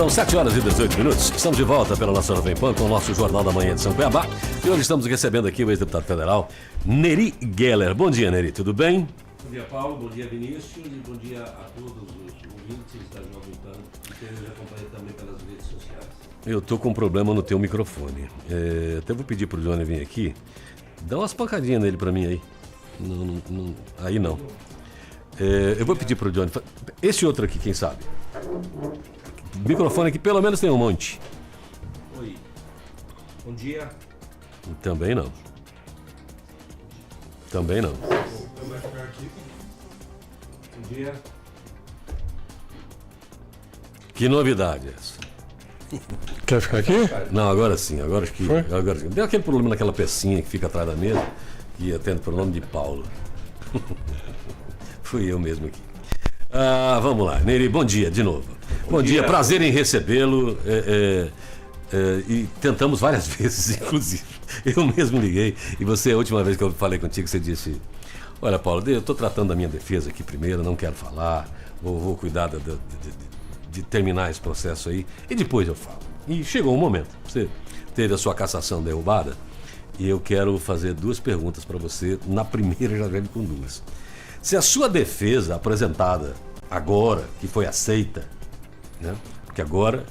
São 7h18. Estamos de volta pela nossa Jovem Pan com o nosso Jornal da Manhã de São Cuiabá. E hoje estamos recebendo aqui o ex-deputado federal, Nery Geller. Bom dia, Nery, tudo bem? Bom dia, Paulo. Bom dia, Vinícius. E bom dia a todos os ouvintes da Jovem Pan e quem nos acompanha também pelas redes sociais. Eu tô com um problema no teu microfone. Até vou pedir pro Johnny vir aqui. Dá umas pancadinhas nele pra mim aí. Aí não. Eu vou pedir pro Johnny. Esse outro aqui, quem sabe? O microfone aqui pelo menos tem um monte. Oi. Bom dia. Também não. Também não. Bom dia. Que novidade é essa? Quer ficar aqui? Não, agora sim. Agora sim. Deu aquele problema naquela pecinha que fica atrás da mesa, que atende pelo nome de Paulo. Fui eu mesmo aqui. Vamos lá, Nery, bom dia de novo. Bom dia, prazer em recebê-lo. E tentamos várias vezes, inclusive. Eu mesmo liguei e você, a última vez que eu falei contigo, você disse: olha, Paulo, eu estou tratando da minha defesa aqui primeiro, não quero falar, vou cuidar de terminar esse processo aí e depois eu falo. E chegou um momento, você teve a sua cassação derrubada e eu quero fazer duas perguntas para você. Na primeira já venho com duas. Se a sua defesa apresentada agora, que foi aceita, né? Porque agora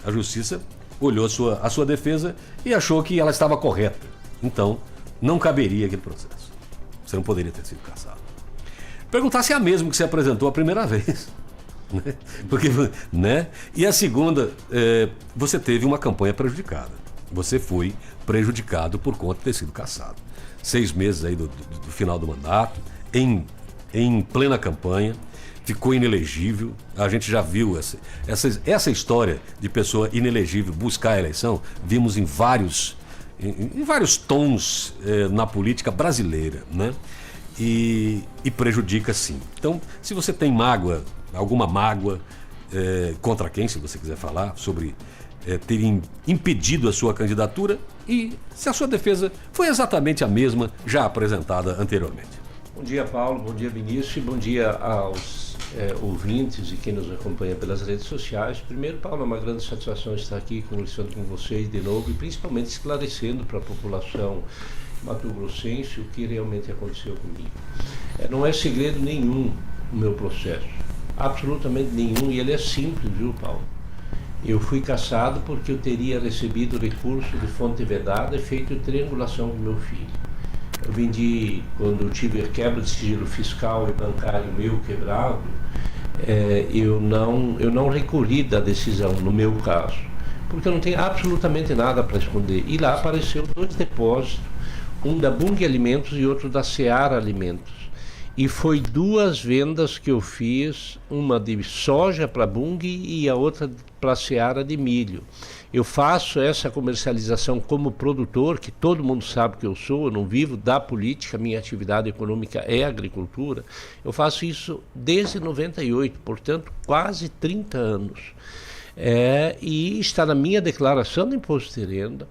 a justiça olhou a sua defesa e achou que ela estava correta. Então, não caberia aquele processo. Você não poderia ter sido cassado. Perguntar se é a mesma que você apresentou a primeira vez. Né? Porque, né? E a segunda, você teve uma campanha prejudicada. Você foi prejudicado por conta de ter sido cassado. 6 meses aí do final do mandato, em plena campanha, ficou inelegível. A gente já viu essa história de pessoa inelegível buscar a eleição, vimos em vários tons na política brasileira, né? E prejudica sim. Então, se você tem alguma mágoa contra quem, se você quiser falar, sobre ter impedido a sua candidatura, e se a sua defesa foi exatamente a mesma já apresentada anteriormente. Bom dia, Paulo. Bom dia, Vinícius. E bom dia aos ouvintes e quem nos acompanha pelas redes sociais. Primeiro, Paulo, é uma grande satisfação estar aqui conversando com vocês de novo e principalmente esclarecendo para a população mato-grossense o que realmente aconteceu comigo. Não é segredo nenhum o meu processo, absolutamente nenhum, e ele é simples, viu, Paulo? Eu fui cassado porque eu teria recebido recurso de fonte vedada e feito triangulação com meu filho. Eu vendi, quando eu tive a quebra de sigilo fiscal e bancário meu quebrado, eu não recorri da decisão, no meu caso, porque eu não tenho absolutamente nada para esconder. E lá apareceu 2 depósitos, um da Bunge Alimentos e outro da Seara Alimentos. E foi 2 vendas que eu fiz, uma de soja para Bunge e a outra para Seara de milho. Eu faço essa comercialização como produtor, que todo mundo sabe que eu sou, eu não vivo da política, minha atividade econômica é agricultura. Eu faço isso desde 98, portanto, quase 30 anos. E está na minha declaração de imposto de renda,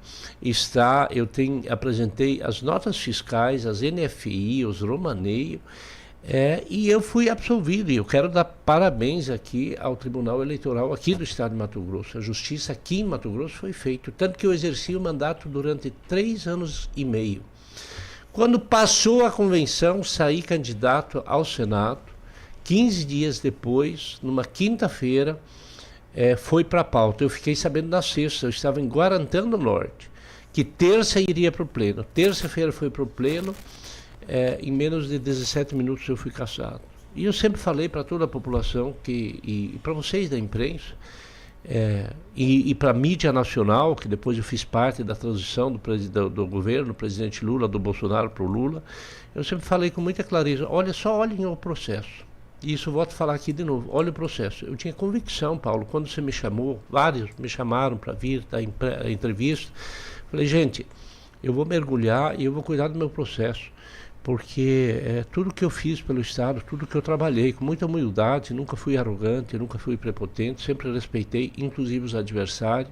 apresentei as notas fiscais, as NFI, os romaneio, e eu fui absolvido. E eu quero dar parabéns aqui ao Tribunal Eleitoral aqui do Estado de Mato Grosso. A justiça aqui em Mato Grosso foi feita, tanto que eu exerci o mandato durante 3 anos e meio. Quando passou a convenção, saí candidato ao Senado. 15 dias depois, numa quinta-feira, foi para a pauta. Eu fiquei sabendo na sexta, eu estava em Guarantã do Norte, que terça iria para o pleno. Terça-feira foi para o pleno, em menos de 17 minutos eu fui cassado. E eu sempre falei para toda a população, e para vocês da imprensa, e para a mídia nacional, que depois eu fiz parte da transição do governo, do presidente Lula, do Bolsonaro para o Lula, eu sempre falei com muita clareza: olhem o processo. E isso eu volto a falar aqui de novo, olha o processo. Eu tinha convicção, Paulo, quando você me chamou, vários me chamaram para vir dar entrevista, falei: gente, eu vou mergulhar e eu vou cuidar do meu processo, porque tudo que eu fiz pelo Estado, tudo que eu trabalhei, com muita humildade, nunca fui arrogante, nunca fui prepotente, sempre respeitei, inclusive os adversários,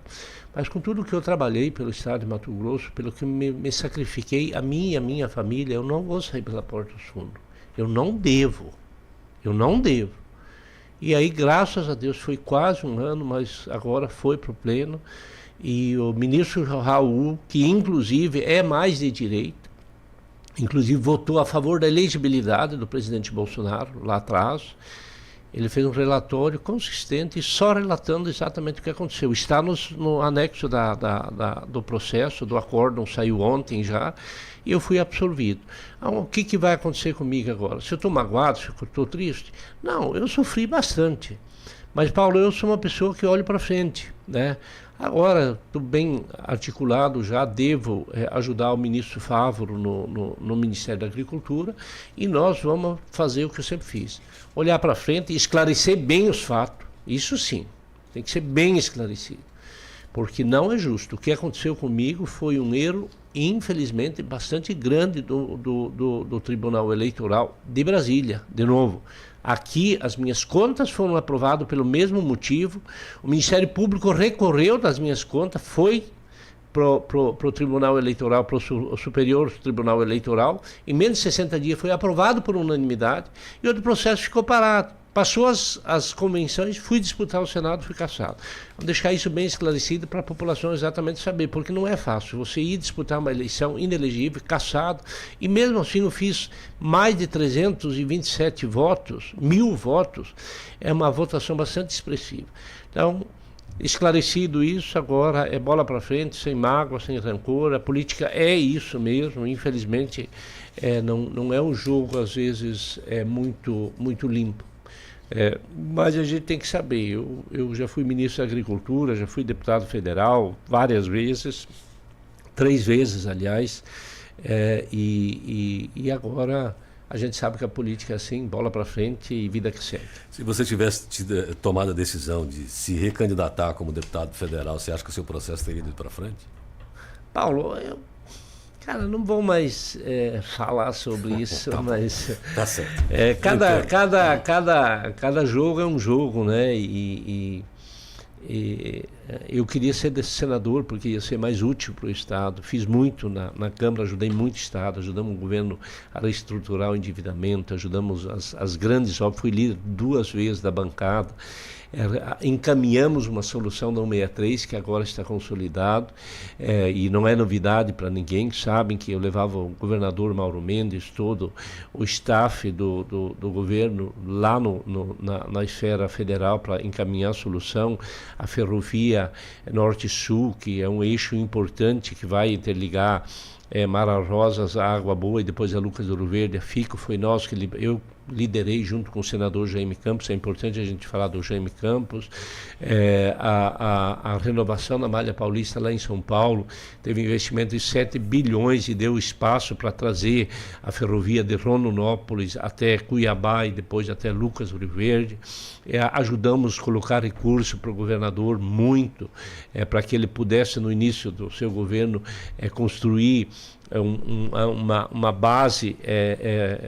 mas com tudo que eu trabalhei pelo Estado de Mato Grosso, pelo que me sacrifiquei, a mim e a minha família, eu não vou sair pela porta dos fundos. Eu não devo. E aí, graças a Deus, foi quase um ano, mas agora foi para o pleno. E o ministro Raul, que inclusive é mais de direita, inclusive votou a favor da elegibilidade do presidente Bolsonaro lá atrás, ele fez um relatório consistente, só relatando exatamente o que aconteceu. Está no anexo do processo, do acórdão, saiu ontem já, e eu fui absolvido. Então, o que vai acontecer comigo agora? Se eu estou magoado, se eu estou triste? Não, eu sofri bastante. Mas, Paulo, eu sou uma pessoa que olha para frente, né? Agora, estou bem articulado, já devo ajudar o ministro Fávaro no Ministério da Agricultura, e nós vamos fazer o que eu sempre fiz. Olhar para frente e esclarecer bem os fatos. Isso sim, tem que ser bem esclarecido. Porque não é justo. O que aconteceu comigo foi um erro, infelizmente, bastante grande do Tribunal Eleitoral de Brasília, de novo. Aqui, as minhas contas foram aprovadas pelo mesmo motivo. O Ministério Público recorreu das minhas contas, foi para o Tribunal Eleitoral, para o Superior Tribunal Eleitoral. Em menos de 60 dias foi aprovado por unanimidade e outro processo ficou parado. Passou as convenções, fui disputar o Senado, fui cassado. Vou deixar isso bem esclarecido para a população exatamente saber, porque não é fácil você ir disputar uma eleição inelegível, cassado, e mesmo assim eu fiz mais de 327 votos, 1000 votos, é uma votação bastante expressiva. Então, esclarecido isso, agora é bola para frente, sem mágoa, sem rancor, a política é isso mesmo, infelizmente não é um jogo, às vezes, muito limpo. Mas a gente tem que saber, eu já fui ministro da Agricultura, já fui deputado federal várias vezes, 3 vezes, aliás, e agora a gente sabe que a política é assim, bola para frente e vida que segue. Se você tivesse tomado a decisão de se recandidatar como deputado federal, você acha que o seu processo teria ido para frente? Paulo, cara, não vou mais falar sobre isso, mas tá certo. Cada jogo é um jogo, né? E eu queria ser senador porque ia ser mais útil para o Estado. Fiz muito na Câmara, ajudei muito o Estado, ajudamos o governo a reestruturar o endividamento, ajudamos as grandes obras, fui líder 2 vezes da bancada. Encaminhamos uma solução da 163 que agora está consolidado, e não é novidade para ninguém. Sabem que eu levava o governador Mauro Mendes, todo o staff do governo lá na esfera federal para encaminhar a solução. A ferrovia Norte-Sul, que é um eixo importante que vai interligar Mara Rosas, a Água Boa e depois a Lucas do Ouro Verde, a FICO, foi nós que eu liderei junto com o senador Jaime Campos. É importante a gente falar do Jaime Campos. A renovação da Malha Paulista lá em São Paulo teve investimento de 7 bilhões e deu espaço para trazer a ferrovia de Rondonópolis até Cuiabá e depois até Lucas do Ouro Verde. Ajudamos a colocar recurso para o governador muito, para que ele pudesse no início do seu governo construir uma base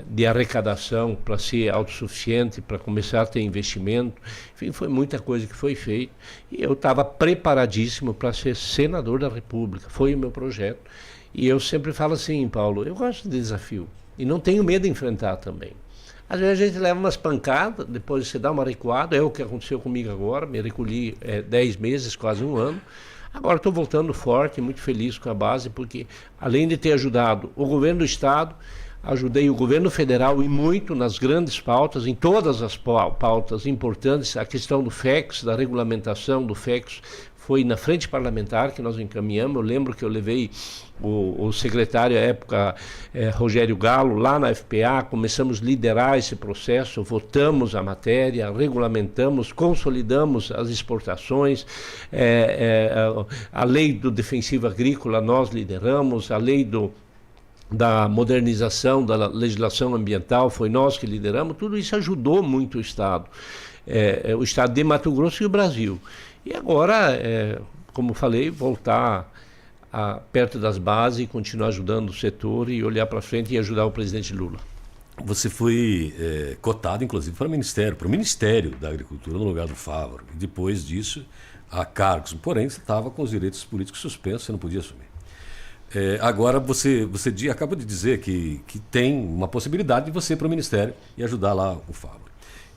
de arrecadação para ser autossuficiente, para começar a ter investimento. Enfim, foi muita coisa que foi feita e eu estava preparadíssimo para ser senador da República. Foi o meu projeto. E eu sempre falo assim, Paulo, eu gosto de desafio e não tenho medo de enfrentar também. Às vezes a gente leva umas pancadas, depois você dá uma recuada, é o que aconteceu comigo agora, me recolhi 10 meses, quase um ano. Agora estou voltando forte, muito feliz com a base, porque além de ter ajudado o governo do Estado, ajudei o governo federal e muito nas grandes pautas, em todas as pautas importantes. A questão do FEX, da regulamentação do FEX, foi na frente parlamentar que nós encaminhamos. Eu lembro que eu levei o secretário à época, Rogério Galo, lá na FPA, começamos a liderar esse processo, votamos a matéria, regulamentamos, consolidamos as exportações, a lei do defensivo agrícola nós lideramos, a lei da modernização da legislação ambiental foi nós que lideramos. Tudo isso ajudou muito o Estado de Mato Grosso e o Brasil. E agora, como falei, voltar perto das bases e continuar ajudando o setor e olhar para frente e ajudar o presidente Lula. Você foi cotado, inclusive, para o Ministério da Agricultura, no lugar do Fávaro. E depois disso, a cargos. Porém, você estava com os direitos políticos suspensos, você não podia assumir. Agora, você acaba de dizer que tem uma possibilidade de você ir para o Ministério e ajudar lá o Fávaro.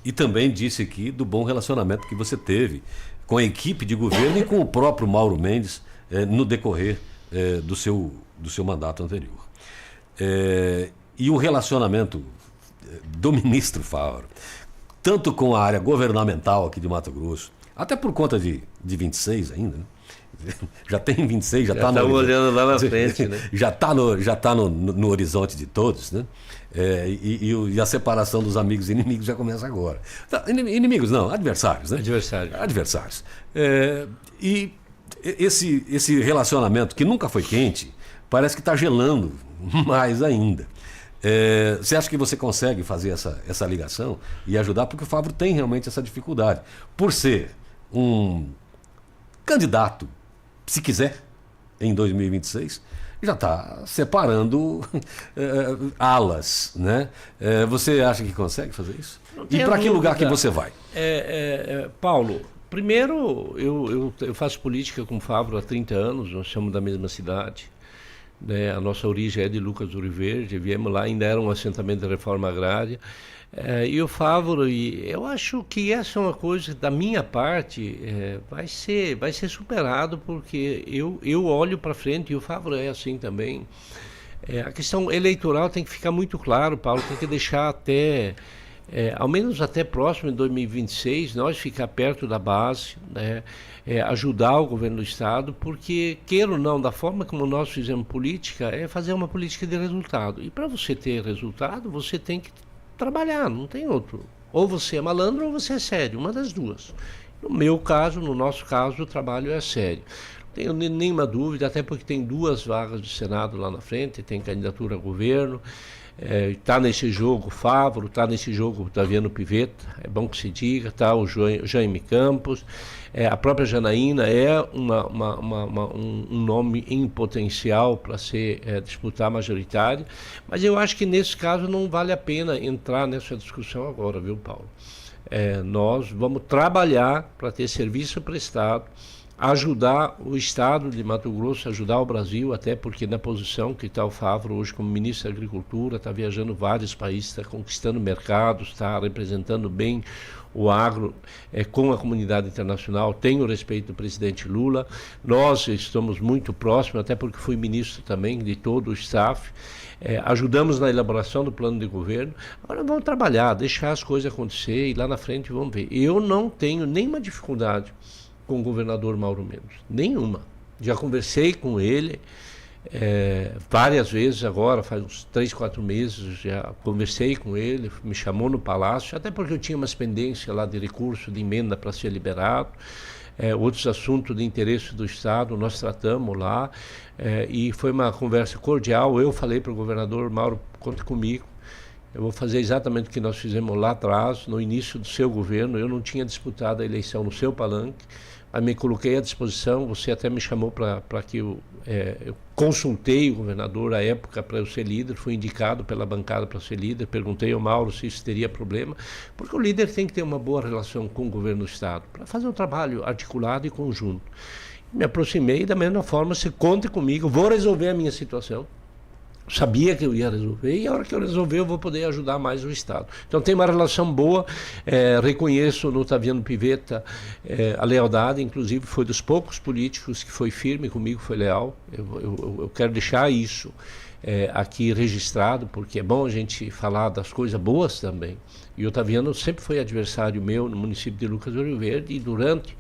E também disse aqui do bom relacionamento que você teve com a equipe de governo e com o próprio Mauro Mendes no decorrer do seu mandato anterior. E o relacionamento do ministro Favaro, tanto com a área governamental aqui de Mato Grosso, até por conta de 26 ainda, né? Já tem 26, já está olhando lá na frente, né? Já está no horizonte de todos, né? E a separação dos amigos e inimigos já começa agora. Inimigos não, adversários, né? Adversários. E esse relacionamento que nunca foi quente, parece que está gelando mais ainda. Você acha que você consegue fazer essa ligação e ajudar? Porque o Favaro tem realmente essa dificuldade. Por ser um candidato, se quiser, em 2026, já está separando alas, né? Você acha que consegue fazer isso? E para que lugar que você vai? Paulo, primeiro, eu faço política com o Favaro há 30 anos, nós somos da mesma cidade. Né? A nossa origem é de Lucas do Rio Verde, viemos lá, ainda era um assentamento de reforma agrária. E o Favaro, eu acho que essa é uma coisa, da minha parte, vai ser superado, porque eu olho para frente, e o Favaro é assim também. A questão eleitoral tem que ficar muito claro, Paulo, tem que deixar até, ao menos até próximo de 2026, nós ficar perto da base, né? Ajudar o governo do Estado, porque, queira ou não, da forma como nós fizemos política, é fazer uma política de resultado. E para você ter resultado, você tem que trabalhar, não tem outro. Ou você é malandro ou você é sério, uma das duas. No meu caso, no nosso caso, o trabalho é sério. Não tenho nenhuma dúvida, até porque tem 2 vagas de Senado lá na frente, tem candidatura a governo, está nesse jogo Favaro, está nesse jogo Otaviano Pivetta, é bom que se diga, está o Jaime Campos, a própria Janaína é um nome em potencial para disputar majoritário, mas eu acho que nesse caso não vale a pena entrar nessa discussão agora, viu, Paulo? Nós vamos trabalhar para ter serviço prestado, ajudar o Estado de Mato Grosso, ajudar o Brasil, até porque na posição que está o Favaro hoje como ministro da Agricultura, está viajando vários países, está conquistando mercados, está representando bem o agro com a comunidade internacional, tem o respeito do presidente Lula. Nós estamos muito próximos, até porque fui ministro também de todo o staff, ajudamos na elaboração do plano de governo. Agora vamos trabalhar, deixar as coisas acontecer e lá na frente vamos ver. Eu não tenho nenhuma dificuldade com o governador Mauro Mendes, nenhuma. Já conversei com ele várias vezes agora, faz uns 3, 4 meses, já conversei com ele, me chamou no Palácio, até porque eu tinha umas pendências lá de recurso, de emenda para ser liberado, outros assuntos de interesse do Estado, nós tratamos lá, e foi uma conversa cordial. Eu falei para o governador: Mauro, conte comigo, eu vou fazer exatamente o que nós fizemos lá atrás, no início do seu governo. Eu não tinha disputado a eleição no seu palanque, mas me coloquei à disposição. Você até me chamou para que eu consultei o governador à época para eu ser líder, fui indicado pela bancada para ser líder, perguntei ao Mauro se isso teria problema, porque o líder tem que ter uma boa relação com o governo do Estado, para fazer um trabalho articulado e conjunto. Me aproximei da mesma forma: se conte comigo, vou resolver a minha situação. Sabia que eu ia resolver, e a hora que eu resolver eu vou poder ajudar mais o Estado. Então tem uma relação boa, reconheço no Otaviano Pivetta a lealdade, inclusive foi dos poucos políticos que foi firme comigo, foi leal. Eu quero deixar isso aqui registrado, porque é bom a gente falar das coisas boas também. E o Otaviano sempre foi adversário meu no município de Lucas do Rio Verde, e durante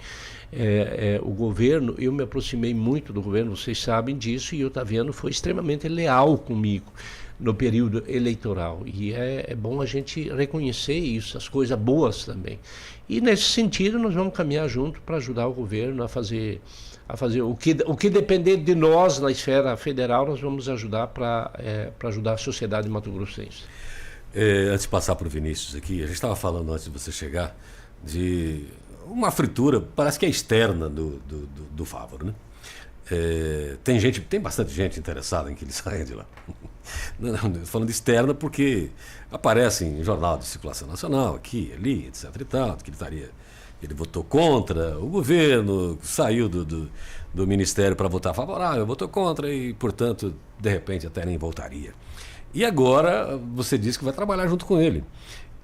o governo, eu me aproximei muito do governo, vocês sabem disso, e o Otaviano foi extremamente leal comigo no período eleitoral, e é bom a gente reconhecer isso, as coisas boas também. E nesse sentido nós vamos caminhar junto para ajudar o governo a fazer o que depender de nós na esfera federal. Nós vamos ajudar para ajudar a sociedade mato-grossense. Antes de passar para o Vinícius aqui, a gente estava falando antes de você chegar de uma fritura, parece que é externa do Favaro, né? Tem bastante gente interessada em que ele saia de lá. Não, falando externa porque aparece em jornal de circulação nacional, aqui, ali, etc e tal, que ele votou contra o governo, saiu do ministério para votar favorável, votou contra e, portanto, de repente até nem voltaria. E agora você disse que vai trabalhar junto com ele.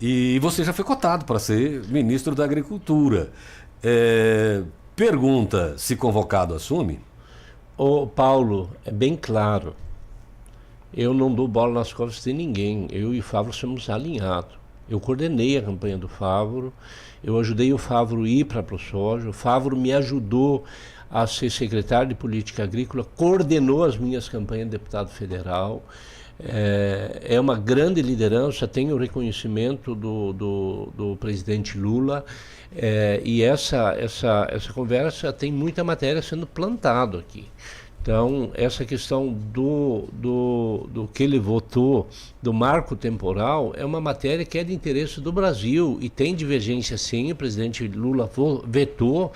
E você já foi cotado para ser ministro da Agricultura. Pergunta, se convocado assume? Ô Paulo, é bem claro, eu não dou bola nas costas de ninguém, eu e o Favro somos alinhados. Eu coordenei a campanha do Favro, eu ajudei o Favro a ir para a ProSoja, o Favro me ajudou a ser secretário de Política Agrícola, coordenou as minhas campanhas de deputado federal. É uma grande liderança, tem o reconhecimento do presidente Lula, e essa conversa tem muita matéria sendo plantada aqui. Então, essa questão do que ele votou, do marco temporal, é uma matéria que é de interesse do Brasil e tem divergência sim, o presidente Lula vetou.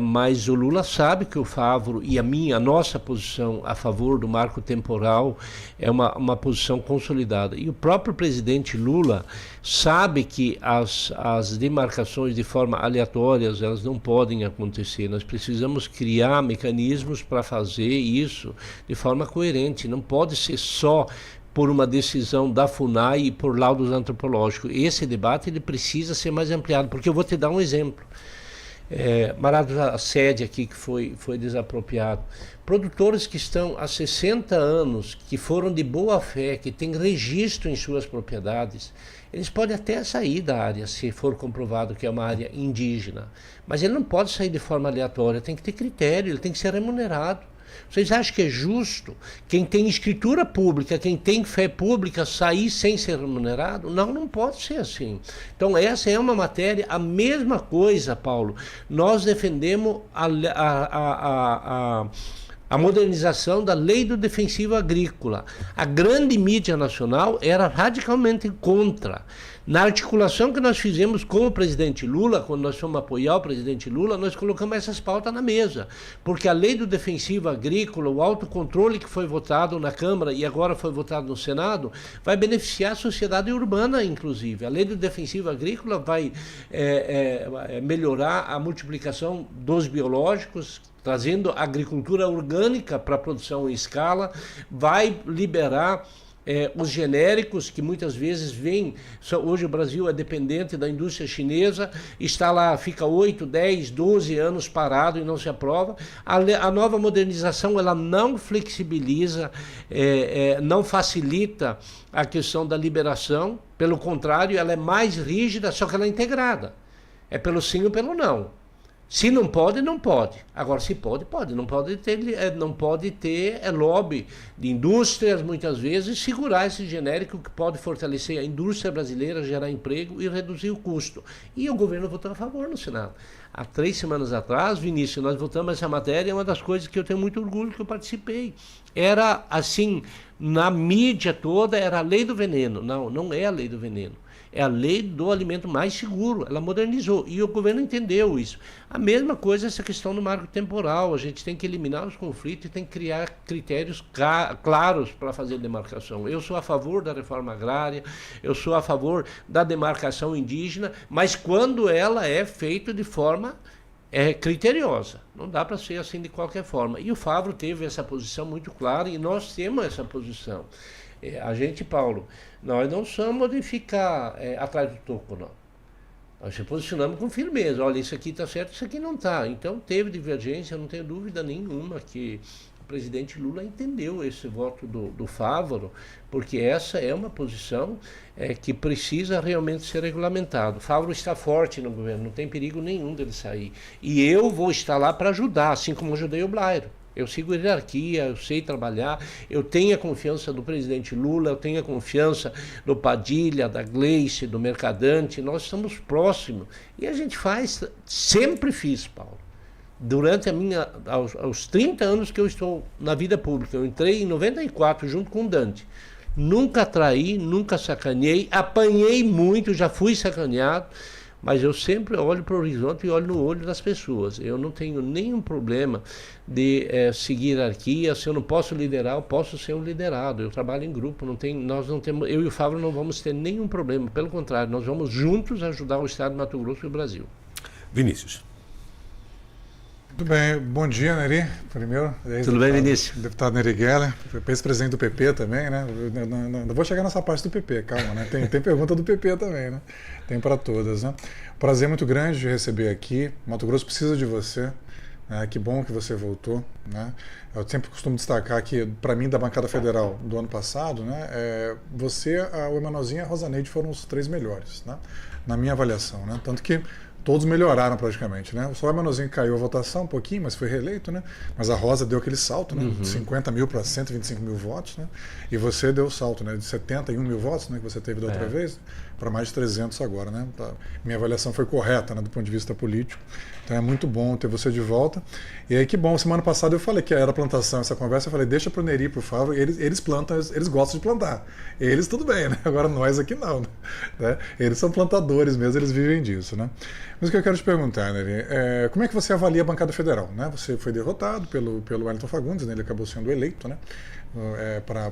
Mas o Lula sabe que o Favro e a nossa posição a favor do marco temporal é uma posição consolidada. E o próprio presidente Lula sabe que as demarcações de forma aleatória, elas não podem acontecer. Nós precisamos criar mecanismos para fazer isso de forma coerente. Não pode ser só por uma decisão da FUNAI e por laudos antropológicos. Esse debate ele precisa ser mais ampliado, porque eu vou te dar um exemplo. Marada sede aqui que foi desapropriado. Produtores que estão há 60 anos, que foram de boa fé, que têm registro em suas propriedades, eles podem até sair da área, se for comprovado que é uma área indígena. Mas ele não pode sair de forma aleatória, tem que ter critério, ele tem que ser remunerado. Vocês acham que é justo quem tem escritura pública, quem tem fé pública, sair sem ser remunerado? Não, não pode ser assim. Então essa é uma matéria, a mesma coisa, Paulo. Nós defendemos a modernização da lei do defensivo agrícola. A grande mídia nacional era radicalmente contra. Na articulação que nós fizemos com o presidente Lula, quando nós fomos apoiar o presidente Lula, nós colocamos essas pautas na mesa. Porque a lei do defensivo agrícola, o autocontrole que foi votado na Câmara e agora foi votado no Senado, vai beneficiar a sociedade urbana, inclusive. A lei do defensivo agrícola vai melhorar a multiplicação dos biológicos, trazendo agricultura orgânica para a produção em escala, vai liberar os genéricos que muitas vezes vêm. Hoje o Brasil é dependente da indústria chinesa, está lá, fica 8, 10, 12 anos parado e não se aprova. A nova modernização ela não flexibiliza, não facilita a questão da liberação, pelo contrário, ela é mais rígida, só que ela é integrada. É pelo sim ou pelo não. Se não pode, não pode. Agora, se pode, pode. Não pode ter lobby de indústrias, muitas vezes, segurar esse genérico que pode fortalecer a indústria brasileira, gerar emprego e reduzir o custo. E o governo votou a favor no Senado. Há 3 semanas atrás, Vinícius, nós votamos essa matéria, é uma das coisas que eu tenho muito orgulho que eu participei. Era assim, na mídia toda, era a lei do veneno. Não, não é a lei do veneno. É a lei do alimento mais seguro, ela modernizou e o governo entendeu isso. A mesma coisa essa questão do marco temporal, a gente tem que eliminar os conflitos e tem que criar critérios claros para fazer demarcação. Eu sou a favor da reforma agrária, eu sou a favor da demarcação indígena, mas quando ela é feita de forma criteriosa, não dá para ser assim de qualquer forma. E o Favro teve essa posição muito clara e nós temos essa posição. A gente, Paulo, nós não somos de ficar atrás do toco, não. Nós se posicionamos com firmeza. Olha, isso aqui está certo, isso aqui não está. Então teve divergência, não tenho dúvida nenhuma que o presidente Lula entendeu esse voto do Favro, porque essa é uma posição que precisa realmente ser regulamentada. O Favro está forte no governo, não tem perigo nenhum dele sair. E eu vou estar lá para ajudar, assim como ajudei o Blairo. Eu sigo a hierarquia, eu sei trabalhar, eu tenho a confiança do presidente Lula, eu tenho a confiança do Padilha, da Gleice, do Mercadante, nós estamos próximos. E a gente faz, sempre fiz, Paulo. Durante aos 30 anos que eu estou na vida pública, eu entrei em 94 junto com o Dante. Nunca traí, nunca sacaneei, apanhei muito, já fui sacaneado. Mas eu sempre olho para o horizonte e olho no olho das pessoas. Eu não tenho nenhum problema de seguir hierarquia. Se eu não posso liderar, eu posso ser um liderado. Eu trabalho em grupo, nós não temos, eu e o Favro não vamos ter nenhum problema. Pelo contrário, nós vamos juntos ajudar o Estado de Mato Grosso e o Brasil. Vinícius. Tudo bem, bom dia, Neri, primeiro. Tudo bem, Vinícius? Deputado Neri Geller, ex-presidente do PP também, né? Não vou chegar nessa parte do PP, calma, né? Tem pergunta do PP também, né? Tem para todas, né? Prazer muito grande de receber aqui. Mato Grosso precisa de você. Que bom que você voltou, né? Eu sempre costumo destacar que, para mim, da bancada federal do ano passado, né? Você, o Emanuelzinho e a Rosaneide foram os 3 melhores, né? Na minha avaliação, né? Tanto que todos melhoraram praticamente, né? Só o Emanuelzinho caiu a votação um pouquinho, mas foi reeleito, né? Mas a Rosa deu aquele salto, né? De 50 mil para 125 mil votos, né? E você deu o salto, né? De 71 mil votos, né? Que você teve da outra vez, para mais de 300 agora, né? Minha avaliação foi correta, né? Do ponto de vista político. Então é muito bom ter você de volta. E aí que bom, semana passada eu falei que era plantação essa conversa, eu falei, deixa pro Neri, por favor, eles plantam, eles gostam de plantar. Eles tudo bem, né? Agora nós aqui não, né? Eles são plantadores mesmo, eles vivem disso, né? Mas o que eu quero te perguntar, Neri, como é que você avalia a bancada federal, né? Você foi derrotado pelo Wellington Fagundes, né? Ele acabou sendo eleito, né?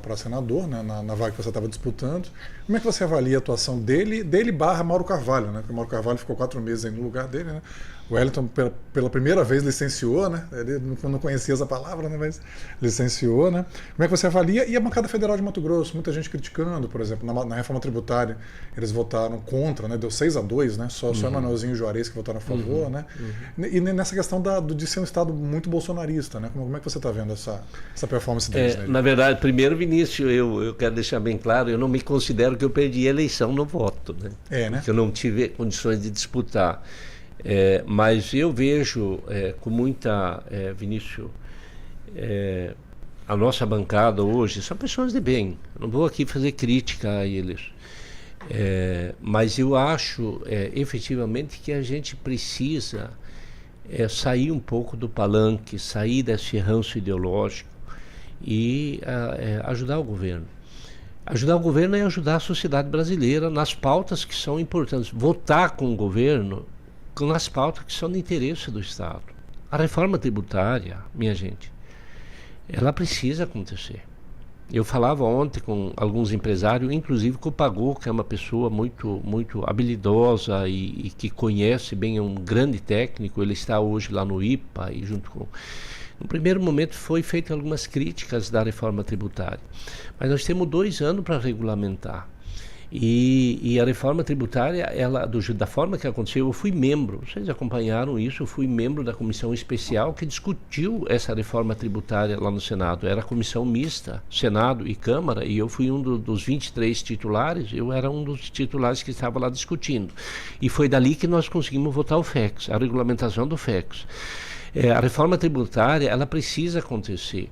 Para senador, né? Na vaga que você estava disputando. Como é que você avalia a atuação dele barra Mauro Carvalho, né? Porque o Mauro Carvalho ficou 4 meses aí no lugar dele, né? O Wellington, pela primeira vez, licenciou, né? Ele não conhecia essa palavra, né? Mas licenciou, né? Como é que você avalia? E a bancada federal de Mato Grosso? Muita gente criticando, por exemplo, na reforma tributária, eles votaram contra, né? Deu 6-2, né? Só Emanuelzinho e Juarez que votaram a favor, né? E nessa questão de ser um estado muito bolsonarista, né? Como é que você está vendo essa performance deles? Né? Na verdade, primeiro, Vinícius, eu quero deixar bem claro, eu não me considero que eu perdi a eleição no voto, né? Né? Porque eu não tive condições de disputar. Mas eu vejo com muita, Vinícius, a nossa bancada hoje são pessoas de bem. Eu não vou aqui fazer crítica a eles. Mas eu acho efetivamente que a gente precisa sair um pouco do palanque, sair desse ranço ideológico e ajudar o governo. Ajudar o governo é ajudar a sociedade brasileira nas pautas que são importantes. Votar com o governo nas pautas que são de interesse do Estado. A reforma tributária, minha gente, ela precisa acontecer. Eu falava ontem com alguns empresários, inclusive com o Pagô, que é uma pessoa muito, muito habilidosa e que conhece bem, é um grande técnico. Ele está hoje lá no IPA e junto com... No primeiro momento foi feita algumas críticas da reforma tributária, mas nós temos 2 anos para regulamentar. E a reforma tributária, da forma que aconteceu, eu fui membro, vocês acompanharam isso, eu fui membro da comissão especial que discutiu essa reforma tributária lá no Senado. Era comissão mista, Senado e Câmara, e eu fui um dos 23 titulares, eu era um dos titulares que estava lá discutindo. E foi dali que nós conseguimos votar o FEX, a regulamentação do FEX. A reforma tributária, ela precisa acontecer.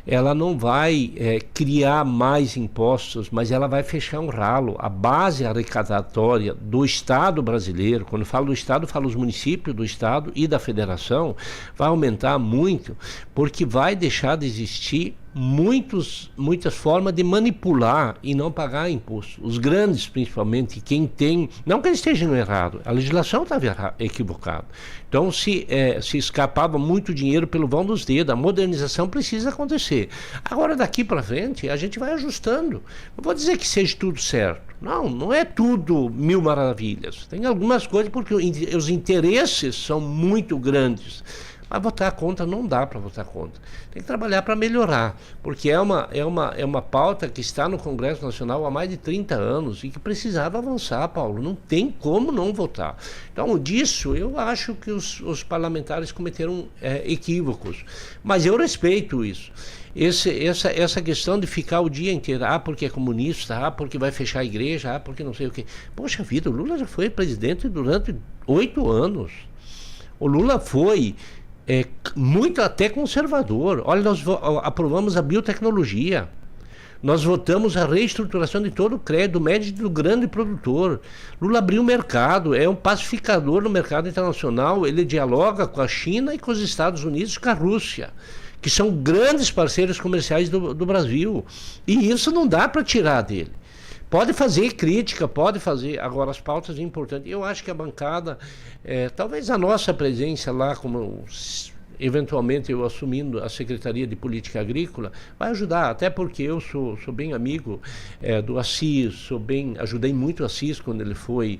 Ela não vai criar mais impostos, mas ela vai fechar um ralo. A base arrecadatória do Estado brasileiro, quando eu falo do Estado, eu falo os municípios do Estado e da Federação, vai aumentar muito, porque vai deixar de existir muitas formas de manipular e não pagar imposto. Os grandes, principalmente, quem tem... Não que eles estejam errados, a legislação estava equivocada. Então, se escapava muito dinheiro pelo vão dos dedos, a modernização precisa acontecer. Agora, daqui para frente, a gente vai ajustando. Não vou dizer que seja tudo certo. Não é tudo mil maravilhas. Tem algumas coisas porque os interesses são muito grandes. Mas votar contra não dá para votar contra. Tem que trabalhar para melhorar, porque é uma pauta que está no Congresso Nacional há mais de 30 anos e que precisava avançar, Paulo. Não tem como não votar. Então, disso, eu acho que os parlamentares cometeram equívocos. Mas eu respeito isso. Essa questão de ficar o dia inteiro, porque é comunista, porque vai fechar a igreja, porque não sei o quê. Poxa vida, o Lula já foi presidente durante 8 anos. O Lula foi... muito até conservador. Olha, nós aprovamos a biotecnologia, nós votamos a reestruturação de todo o crédito, do médio e do grande produtor. Lula abriu o mercado, é um pacificador no mercado internacional, ele dialoga com a China e com os Estados Unidos e com a Rússia, que são grandes parceiros comerciais do Brasil, e isso não dá para tirar dele. Pode fazer crítica, pode fazer. Agora, as pautas importantes. Eu acho que a bancada, talvez a nossa presença lá, como eventualmente eu assumindo a Secretaria de Política Agrícola, vai ajudar, até porque eu sou bem amigo do Assis, ajudei muito o Assis quando ele foi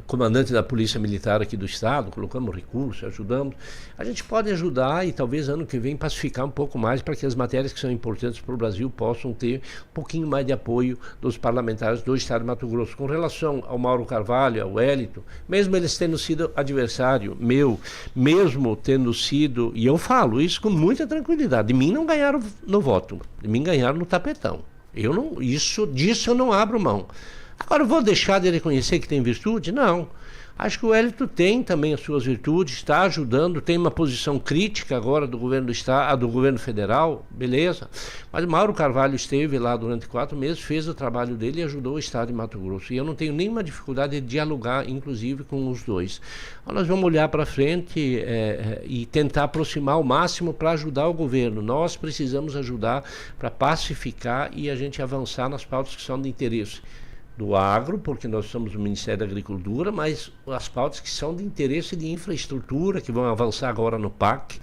comandante da Polícia Militar aqui do Estado, colocamos recursos, ajudamos. A gente pode ajudar e talvez ano que vem pacificar um pouco mais para que as matérias que são importantes para o Brasil possam ter um pouquinho mais de apoio dos parlamentares do Estado de Mato Grosso. Com relação ao Mauro Carvalho, ao Wellington, mesmo eles tendo sido adversário meu, mesmo tendo sido, e eu falo isso com muita tranquilidade, de mim não ganharam no voto, de mim ganharam no tapetão. Disso eu não abro mão. Agora, eu vou deixar de reconhecer que tem virtude? Não. Acho que o Wellington tem também as suas virtudes, está ajudando, tem uma posição crítica agora do governo do Estado, do governo federal, beleza. Mas o Mauro Carvalho esteve lá durante 4 meses, fez o trabalho dele e ajudou o Estado de Mato Grosso. E eu não tenho nenhuma dificuldade de dialogar, inclusive, com os dois. Então, nós vamos olhar para frente e tentar aproximar ao máximo para ajudar o governo. Nós precisamos ajudar para pacificar e a gente avançar nas pautas que são de interesse do agro, porque nós somos o Ministério da Agricultura, mas as pautas que são de interesse de infraestrutura, que vão avançar agora no PAC,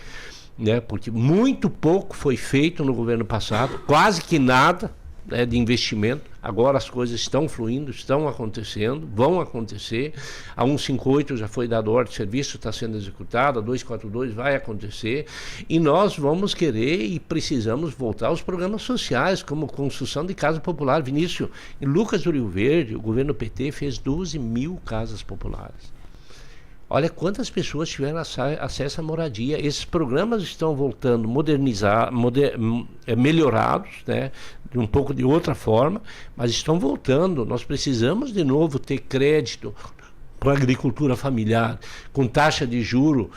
né, porque muito pouco foi feito no governo passado, quase que nada, né, de investimento. Agora as coisas estão fluindo, estão acontecendo, vão acontecer. A 158 já foi dado ordem de serviço, está sendo executada, a 242 vai acontecer, e nós vamos querer e precisamos voltar aos programas sociais, como construção de casa popular. Vinícius, em Lucas do Rio Verde, o governo PT fez 12 mil casas populares. Olha quantas pessoas tiveram acesso à moradia. Esses programas estão voltando melhorados, né, de um pouco de outra forma, mas estão voltando. Nós precisamos de novo ter crédito para a agricultura familiar, com taxa de juro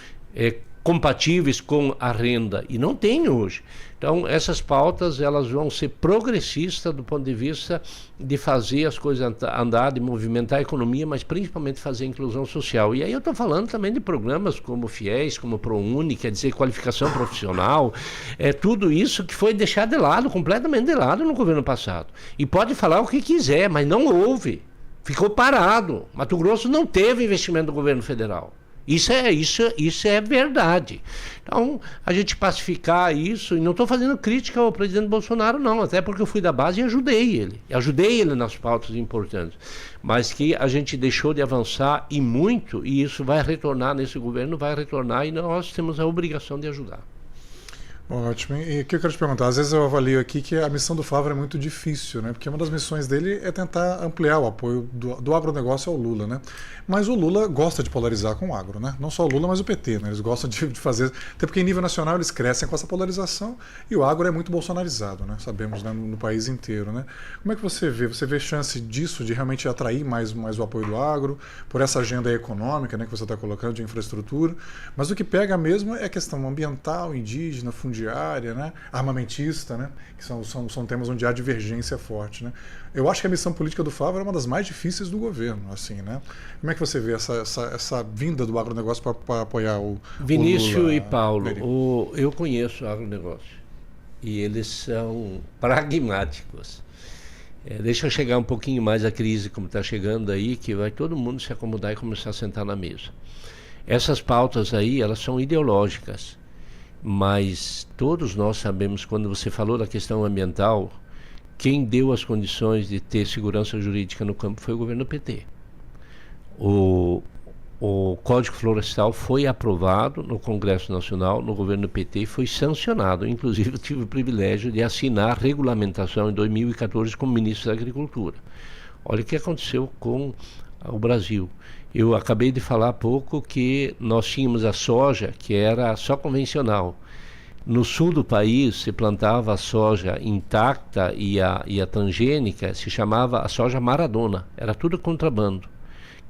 compatíveis com a renda, e não tem hoje. Então, essas pautas elas vão ser progressistas do ponto de vista de fazer as coisas andar, de movimentar a economia, mas principalmente fazer a inclusão social. E aí eu estou falando também de programas como FIES, como ProUni, quer dizer, qualificação profissional, tudo isso que foi deixado de lado, completamente de lado no governo passado. E pode falar o que quiser, mas não houve. Ficou parado. Mato Grosso não teve investimento do governo federal. Isso é verdade. Então, a gente pacificar isso, e não estou fazendo crítica ao presidente Bolsonaro, não, até porque eu fui da base e ajudei ele nas pautas importantes, mas que a gente deixou de avançar e muito, e isso vai retornar nesse governo, vai retornar, e nós temos a obrigação de ajudar. Ótimo. E o que eu quero te perguntar? Às vezes eu avalio aqui que a missão do Favre é muito difícil, né? Porque uma das missões dele é tentar ampliar o apoio do agronegócio ao Lula, né? Mas o Lula gosta de polarizar com o agro, né? Não só o Lula, mas o PT, né? Eles gostam de fazer... Até porque em nível nacional eles crescem com essa polarização e o agro é muito bolsonarizado, né? Sabemos, né? No país inteiro, né? Como é que você vê? Você vê chance disso, de realmente atrair mais o apoio do agro, por essa agenda econômica, né? Que você está colocando, de infraestrutura. Mas o que pega mesmo é a questão ambiental, indígena, fundiária, né? Armamentista, né? Que são temas onde há divergência forte, né? Eu acho que a missão política do Favre é uma das mais difíceis do governo, assim, né? Como é que você vê essa vinda do agronegócio para apoiar o Vinícius Lula, e Paulo, eu conheço o agronegócio e eles são pragmáticos. Deixa eu chegar um pouquinho mais a crise como está chegando aí, que vai todo mundo se acomodar e começar a sentar na mesa. Essas pautas aí, elas são ideológicas, mas todos nós sabemos, quando você falou da questão ambiental, quem deu as condições de ter segurança jurídica no campo foi o governo PT. O Código Florestal foi aprovado no Congresso Nacional, no governo PT, e foi sancionado. Inclusive, eu tive o privilégio de assinar a regulamentação em 2014 como ministro da Agricultura. Olha o que aconteceu com o Brasil. Eu acabei de falar há pouco que nós tínhamos a soja, que era só convencional. No sul do país se plantava a soja intacta e a transgênica se chamava a soja Maradona. Era tudo contrabando.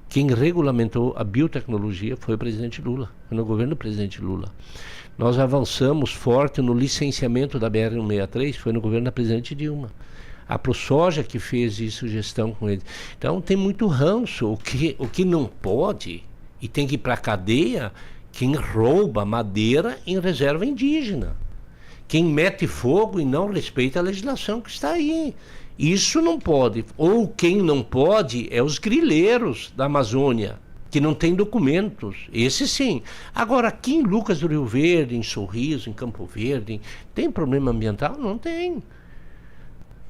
Quem regulamentou a biotecnologia foi o presidente Lula, foi no governo do presidente Lula. Nós avançamos forte no licenciamento da BR-163, foi no governo da presidente Dilma. A ProSoja que fez isso, gestão com ele. Então tem muito ranço. O que não pode e tem que ir para a cadeia, quem rouba madeira em reserva indígena. Quem mete fogo e não respeita a legislação que está aí. Isso não pode. Ou quem não pode é os grileiros da Amazônia, que não tem documentos. Esse sim. Agora, aqui em Lucas do Rio Verde, em Sorriso, em Campo Verde, tem problema ambiental? Não tem.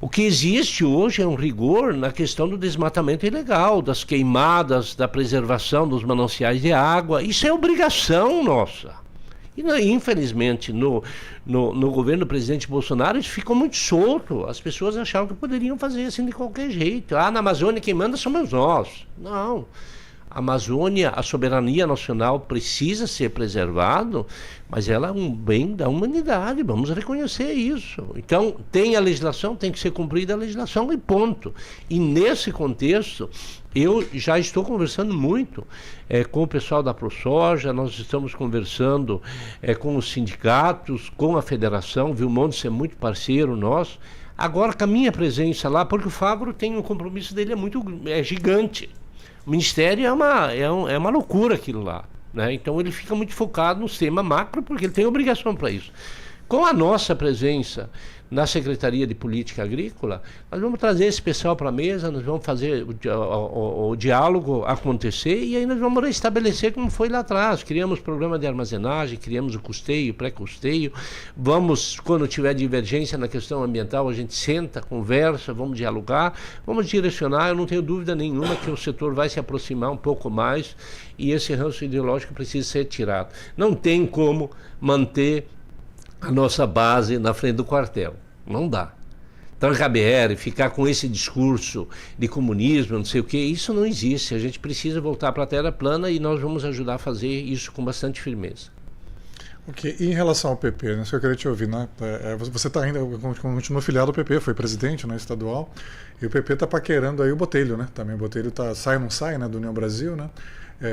O que existe hoje é um rigor na questão do desmatamento ilegal, das queimadas, da preservação dos mananciais de água. Isso é obrigação nossa. E, infelizmente, no governo do presidente Bolsonaro, isso ficou muito solto. As pessoas achavam que poderiam fazer assim de qualquer jeito. Na Amazônia quem manda somos nós. Não. A Amazônia, a soberania nacional precisa ser preservado, mas ela é um bem da humanidade, vamos reconhecer isso. Então, tem a legislação, tem que ser cumprida a legislação e ponto. E nesse contexto, eu já estou conversando muito com o pessoal da ProSoja, nós estamos conversando com os sindicatos, com a federação, Vilmontes é muito parceiro nosso. Agora, com a minha presença lá, porque o Fagro tem um compromisso dele, é gigante. O Ministério é uma loucura aquilo lá, né? Então ele fica muito focado no tema macro, porque ele tem obrigação para isso. Com a nossa presença na Secretaria de Política Agrícola, nós vamos trazer esse pessoal para a mesa, nós vamos fazer o diálogo acontecer e aí nós vamos restabelecer como foi lá atrás. Criamos programa de armazenagem, criamos o custeio, pré-custeio. Vamos, quando tiver divergência na questão ambiental, a gente senta, conversa, vamos dialogar, vamos direcionar. Eu não tenho dúvida nenhuma que o setor vai se aproximar um pouco mais e esse ranço ideológico precisa ser tirado. Não tem como manter a nossa base na frente do quartel. Não dá. Trancar BR, ficar com esse discurso de comunismo, não sei o que, isso não existe. A gente precisa voltar para a terra plana e nós vamos ajudar a fazer isso com bastante firmeza. Ok, e em relação ao PP, né, isso que eu queria te ouvir, né? Você está ainda, continua filiado ao PP, foi presidente, né, estadual, e o PP está paquerando aí o Botelho, né? Também o Botelho sai ou não sai, né, do União Brasil, né?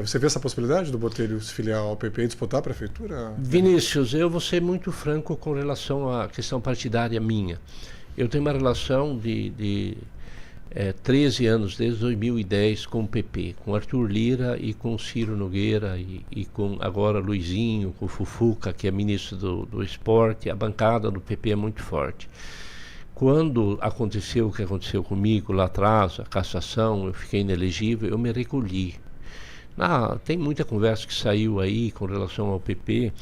Você vê essa possibilidade do Botelho se filiar ao PP e disputar a prefeitura? Vinícius, eu vou ser muito franco com relação à questão partidária minha. Eu tenho uma relação de 13 anos, desde 2010, com o PP, com Arthur Lira e com Ciro Nogueira e com agora Luizinho, com o Fufuca, que é ministro do esporte. A bancada do PP é muito forte. Quando aconteceu o que aconteceu comigo lá atrás, a cassação, eu fiquei inelegível, eu me recolhi. Tem muita conversa que saiu aí com relação ao PP,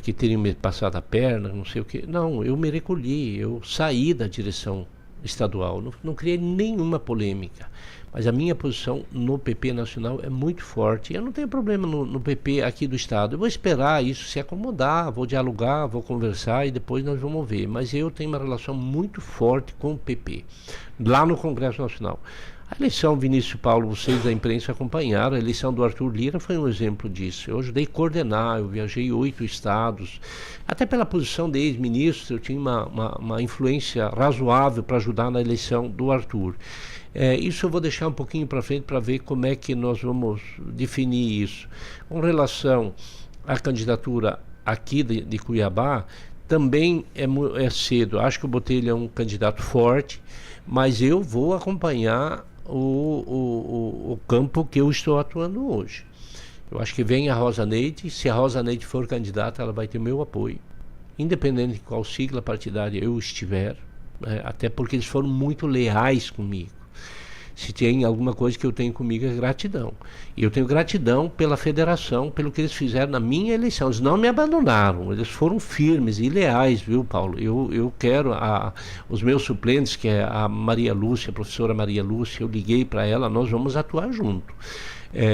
que teriam me passado a perna, não sei o quê. Não, eu me recolhi, eu saí da direção estadual, não criei nenhuma polêmica. Mas a minha posição no PP nacional é muito forte. Eu não tenho problema no PP aqui do estado. Eu vou esperar isso se acomodar, vou dialogar, vou conversar e depois nós vamos ver. Mas eu tenho uma relação muito forte com o PP, lá no Congresso Nacional. A eleição, Vinícius Paulo, vocês da imprensa acompanharam, a eleição do Arthur Lira foi um exemplo disso. Eu ajudei a coordenar, eu viajei 8 estados. Até pela posição de ex-ministro, eu tinha uma influência razoável para ajudar na eleição do Arthur. Isso eu vou deixar um pouquinho para frente para ver como é que nós vamos definir isso. Com relação à candidatura aqui de Cuiabá, também é cedo. Acho que o Botelho é um candidato forte, mas eu vou acompanhar o campo que eu estou atuando hoje. Eu acho que vem a Rosa Neide, se a Rosa Neide for candidata, ela vai ter meu apoio, independente de qual sigla partidária eu estiver, né? Até porque eles foram muito leais comigo. Se tem alguma coisa que eu tenho comigo é gratidão. E eu tenho gratidão pela federação, pelo que eles fizeram na minha eleição. Eles não me abandonaram, eles foram firmes e leais, viu, Paulo? Eu quero os meus suplentes, que é a Maria Lúcia, a professora Maria Lúcia, eu liguei para ela, nós vamos atuar junto.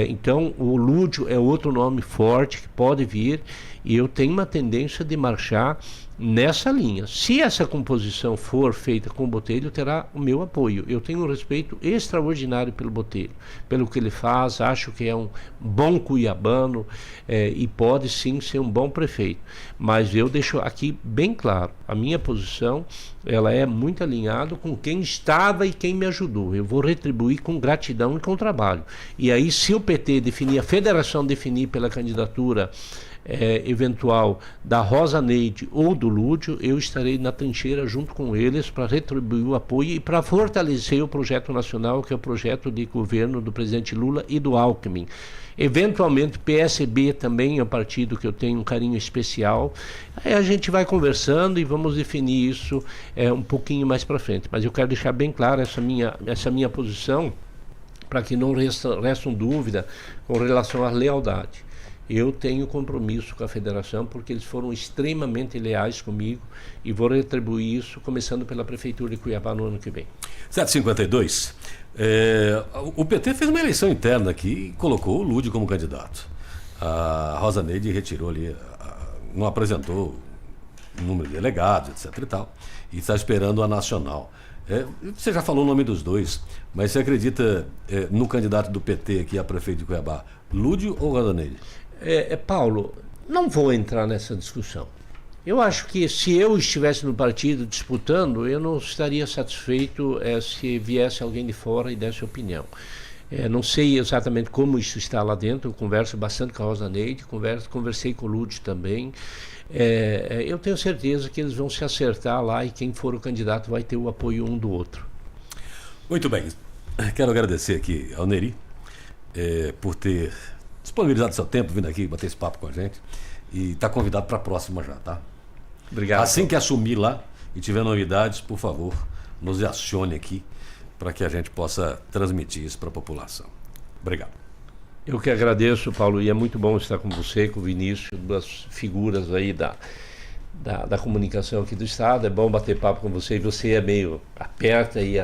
Então, o Lúdio é outro nome forte que pode vir e eu tenho uma tendência de marchar nessa linha. Se essa composição for feita com o Botelho, terá o meu apoio. Eu tenho um respeito extraordinário pelo Botelho, pelo que ele faz, acho que é um bom cuiabano e pode sim ser um bom prefeito. Mas eu deixo aqui bem claro, a minha posição ela é muito alinhada com quem estava e quem me ajudou. Eu vou retribuir com gratidão e com trabalho. E aí, se o PT definir, a federação definir pela candidatura eventual da Rosa Neide ou do Lúdio, eu estarei na trincheira junto com eles para retribuir o apoio e para fortalecer o projeto nacional, que é o projeto de governo do presidente Lula e do Alckmin. Eventualmente, PSB também é um partido que eu tenho um carinho especial. Aí a gente vai conversando e vamos definir isso um pouquinho mais para frente. Mas eu quero deixar bem clara essa minha posição, para que não restam dúvida com relação à lealdade. eu tenho compromisso com a federação, porque eles foram extremamente leais comigo e vou retribuir isso, começando pela Prefeitura de Cuiabá no ano que vem. 7h52. O PT fez uma eleição interna aqui e colocou o Lúdio como candidato. A Rosa Neide retirou ali, não apresentou o número de delegados, etc. e tal, e está esperando a nacional. Você já falou o nome dos dois, mas você acredita no candidato do PT aqui a prefeito de Cuiabá, Lúdio ou Rosa Neide? Paulo, não vou entrar nessa discussão. Eu acho que se eu estivesse no partido disputando, eu não estaria satisfeito se viesse alguém de fora e desse opinião. Não sei exatamente como isso está lá dentro, eu converso bastante com a Rosa Neide, conversei com o Lúdio também. Eu tenho certeza que eles vão se acertar lá e quem for o candidato vai ter o apoio um do outro. Muito bem, quero agradecer aqui ao Neri por ter disponibilizado seu tempo, vindo aqui bater esse papo com a gente, e está convidado para a próxima já, tá? Obrigado. Assim que assumir lá e tiver novidades, por favor, nos acione aqui para que a gente possa transmitir isso para a população. Obrigado. Eu que agradeço, Paulo, e é muito bom estar com você, com o Vinícius, duas figuras aí da comunicação aqui do Estado. É bom bater papo com você, e você é meio aperta e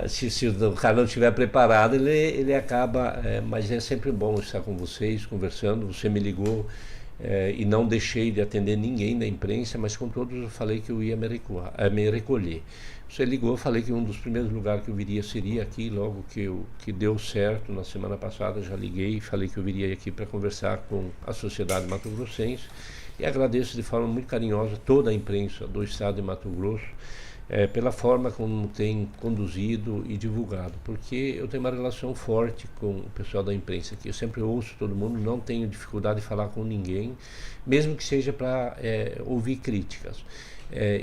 se o cara não estiver preparado, ele acaba, mas é sempre bom estar com vocês, conversando. Você me ligou e não deixei de atender ninguém da imprensa, mas com todos eu falei que eu ia me recolher. Você ligou, eu falei que um dos primeiros lugares que eu viria seria aqui, logo que deu certo, na semana passada já liguei e falei que eu viria aqui para conversar com a sociedade mato-grossense, e agradeço de forma muito carinhosa toda a imprensa do estado de Mato Grosso, pela forma como tem conduzido e divulgado, porque eu tenho uma relação forte com o pessoal da imprensa aqui. Eu sempre ouço todo mundo, não tenho dificuldade de falar com ninguém, mesmo que seja para ouvir críticas.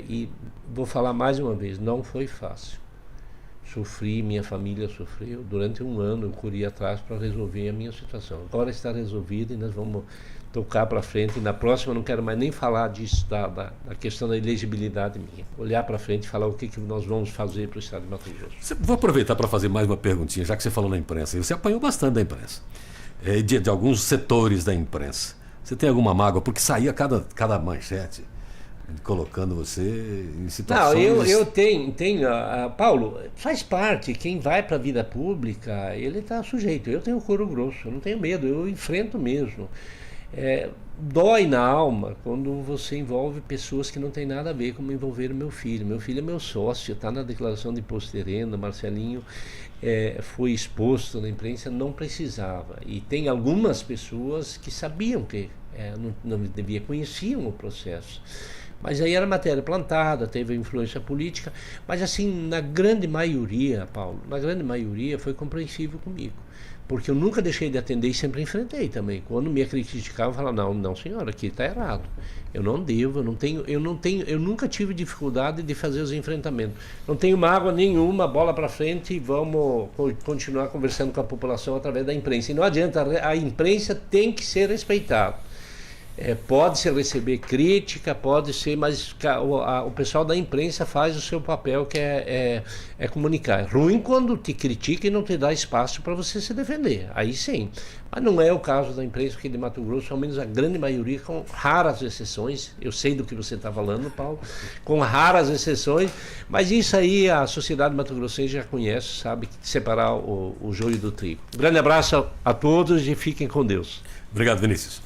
E vou falar mais uma vez, não foi fácil. Sofri, minha família sofreu. Durante um ano eu corri atrás para resolver a minha situação. Agora está resolvida e nós vamos tocar para frente. E na próxima não quero mais nem falar disso, da questão da elegibilidade minha. Olhar para frente e falar o que nós vamos fazer para o estado de Mato Grosso. Vou aproveitar para fazer mais uma perguntinha, já que você falou na imprensa. Você apanhou bastante da imprensa, de alguns setores da imprensa. Você tem alguma mágoa? Porque saía cada manchete colocando você em situações... Não, eu tenho, Paulo, faz parte, quem vai para a vida pública, ele está sujeito. Eu tenho couro grosso, eu não tenho medo, eu enfrento mesmo. Dói na alma quando você envolve pessoas que não tem nada a ver, como envolver o meu filho. Meu filho é meu sócio, está na declaração de imposto de renda. Marcelinho foi exposto na imprensa, não precisava. E tem algumas pessoas que sabiam que não devia, conheciam o processo. Mas aí era matéria plantada, teve influência política, mas assim, na grande maioria, Paulo, na grande maioria foi compreensível comigo, porque eu nunca deixei de atender e sempre enfrentei também. Quando me criticavam, eu falava, não senhora, aqui está errado, eu não devo, eu nunca tive dificuldade de fazer os enfrentamentos, não tenho mágoa nenhuma, bola para frente e vamos continuar conversando com a população através da imprensa. E não adianta, a imprensa tem que ser respeitada. Pode-se receber crítica, pode ser, mas o pessoal da imprensa faz o seu papel, que é comunicar. É ruim quando te critica e não te dá espaço para você se defender, aí sim. Mas não é o caso da imprensa aqui de Mato Grosso, ao menos a grande maioria, com raras exceções. Eu sei do que você está falando, Paulo, com raras exceções, mas isso aí a sociedade mato-grossense já conhece, sabe separar o joio do trigo. Um grande abraço a todos e fiquem com Deus. Obrigado, Vinícius.